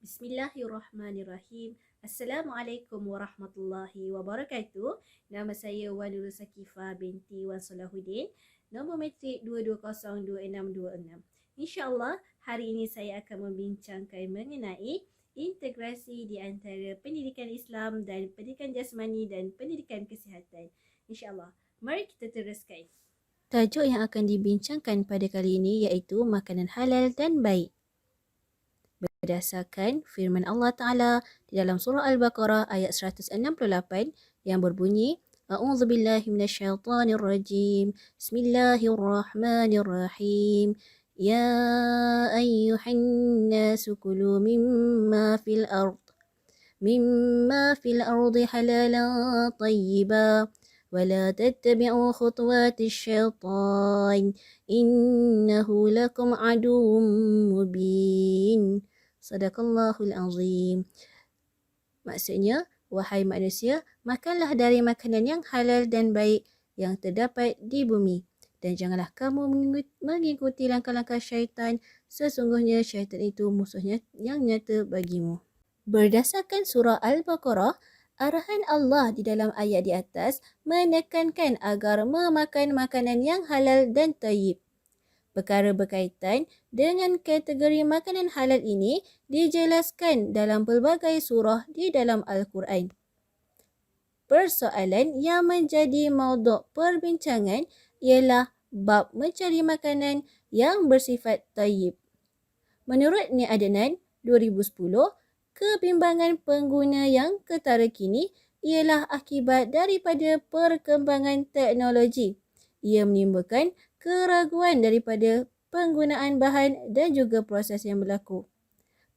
Bismillahirrahmanirrahim. Assalamualaikum warahmatullahi wabarakatuh. Nama saya Wan Nurul Sakifah binti Wan Salahuddin. Nombor metrik 2202626. InsyaAllah hari ini saya akan membincangkan mengenai integrasi di antara pendidikan Islam dan pendidikan jasmani dan pendidikan kesihatan. InsyaAllah. Mari kita teruskan. Tajuk yang akan dibincangkan pada kali ini iaitu makanan halal dan baik. Berdasarkan firman Allah Ta'ala di dalam surah Al-Baqarah ayat 168 yang berbunyi A'udzubillahi minasyaitanirrajim. Bismillahirrahmanirrahim. Ya ayyuhan nasu kulu mimma fil ardi halalan tayyiban ولا تتبعوا خطوات الشيطان إنه لكم عدو مبين. Sadaqallahul azim. Maksudnya, wahai manusia, makanlah dari makanan yang halal dan baik yang terdapat di bumi. Dan janganlah kamu mengikuti langkah-langkah syaitan. Sesungguhnya syaitan itu musuhnya yang nyata bagimu. Berdasarkan surah Al-Baqarah, arahan Allah di dalam ayat di atas menekankan agar memakan makanan yang halal dan tayyib. Perkara berkaitan dengan kategori makanan halal ini dijelaskan dalam pelbagai surah di dalam Al-Quran. Persoalan yang menjadi mauduk perbincangan ialah bab mencari makanan yang bersifat tayyib. Menurut Ni Adnan 2010, kebimbangan pengguna yang ketara kini ialah akibat daripada perkembangan teknologi. Ia menimbulkan keraguan daripada penggunaan bahan dan juga proses yang berlaku.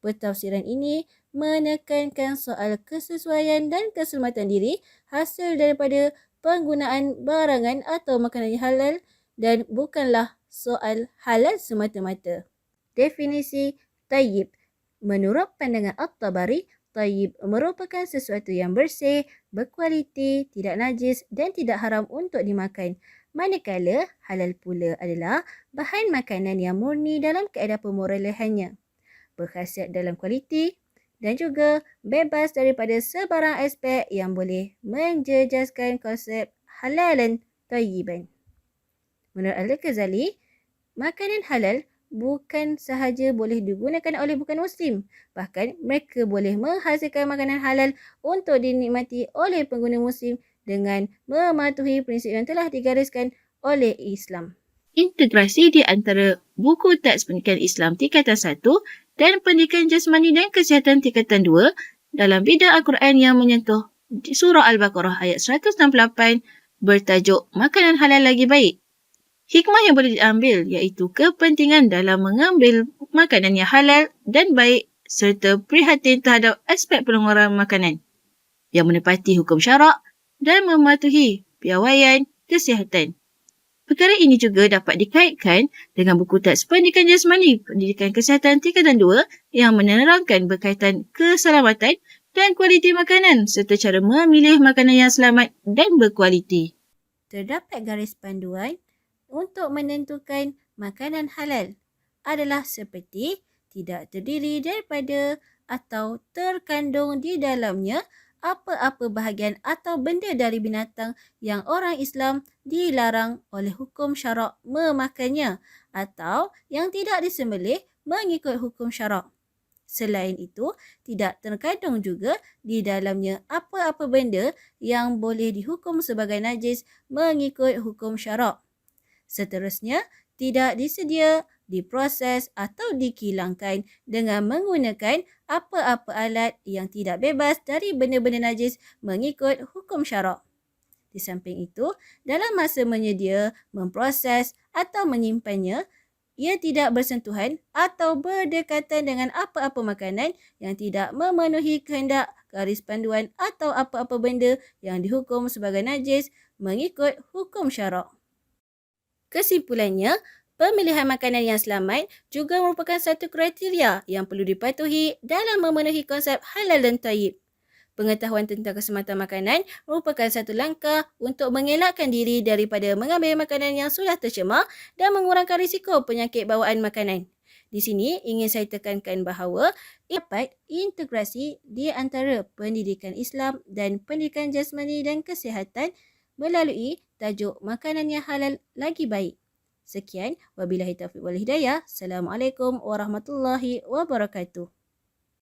Pentafsiran ini menekankan soal kesesuaian dan keselamatan diri hasil daripada penggunaan barangan atau makanan yang halal dan bukanlah soal halal semata-mata. Definisi tayyib. Menurut pandangan At-Tabari, tayyib merupakan sesuatu yang bersih, berkualiti, tidak najis dan tidak haram untuk dimakan. Manakala halal pula adalah bahan makanan yang murni dalam keadaan pemerolehannya, berkhasiat dalam kualiti dan juga bebas daripada sebarang aspek yang boleh menjejaskan konsep halalan tayyiban. Menurut Al-Ghazali, makanan halal bukan sahaja boleh digunakan oleh bukan Muslim, bahkan mereka boleh menghasilkan makanan halal untuk dinikmati oleh pengguna Muslim dengan mematuhi prinsip yang telah digariskan oleh Islam. Integrasi di antara buku teks pendidikan Islam tingkatan 1 dan pendidikan jasmani dan kesihatan tingkatan 2 dalam bidang Al-Quran yang menyentuh surah Al-Baqarah ayat 168 bertajuk Makanan Halal Lagi Baik. Hikmah yang boleh diambil iaitu kepentingan dalam mengambil makanan yang halal dan baik serta prihatin terhadap aspek pengeluaran makanan yang menepati hukum syarak dan mematuhi piawaian kesihatan. Perkara ini juga dapat dikaitkan dengan buku teks pendidikan jasmani, pendidikan kesihatan tingkatan 2 yang menerangkan berkaitan keselamatan dan kualiti makanan serta cara memilih makanan yang selamat dan berkualiti. Terdapat garis panduan untuk menentukan makanan halal adalah seperti tidak terdiri daripada atau terkandung di dalamnya apa-apa bahagian atau benda dari binatang yang orang Islam dilarang oleh hukum syarak memakannya atau yang tidak disembelih mengikut hukum syarak. Selain itu, tidak terkandung juga di dalamnya apa-apa benda yang boleh dihukum sebagai najis mengikut hukum syarak. Seterusnya, tidak disedia, diproses atau dikilangkan dengan menggunakan apa-apa alat yang tidak bebas dari benda-benda najis mengikut hukum syarak. Di samping itu, dalam masa menyedia, memproses atau menyimpannya, ia tidak bersentuhan atau berdekatan dengan apa-apa makanan yang tidak memenuhi kehendak, garis panduan atau apa-apa benda yang dihukum sebagai najis mengikut hukum syarak. Kesimpulannya, pemilihan makanan yang selamat juga merupakan satu kriteria yang perlu dipatuhi dalam memenuhi konsep halal dan tayyib. Pengetahuan tentang keselamatan makanan merupakan satu langkah untuk mengelakkan diri daripada mengambil makanan yang sudah tercemar dan mengurangkan risiko penyakit bawaan makanan. Di sini ingin saya tekankan bahawa dapat integrasi di antara pendidikan Islam dan pendidikan jasmani dan kesihatan melalui tajuk makanan yang halal lagi baik. Sekian, wabillahi taufiq wal hidayah. Assalamualaikum warahmatullahi wabarakatuh.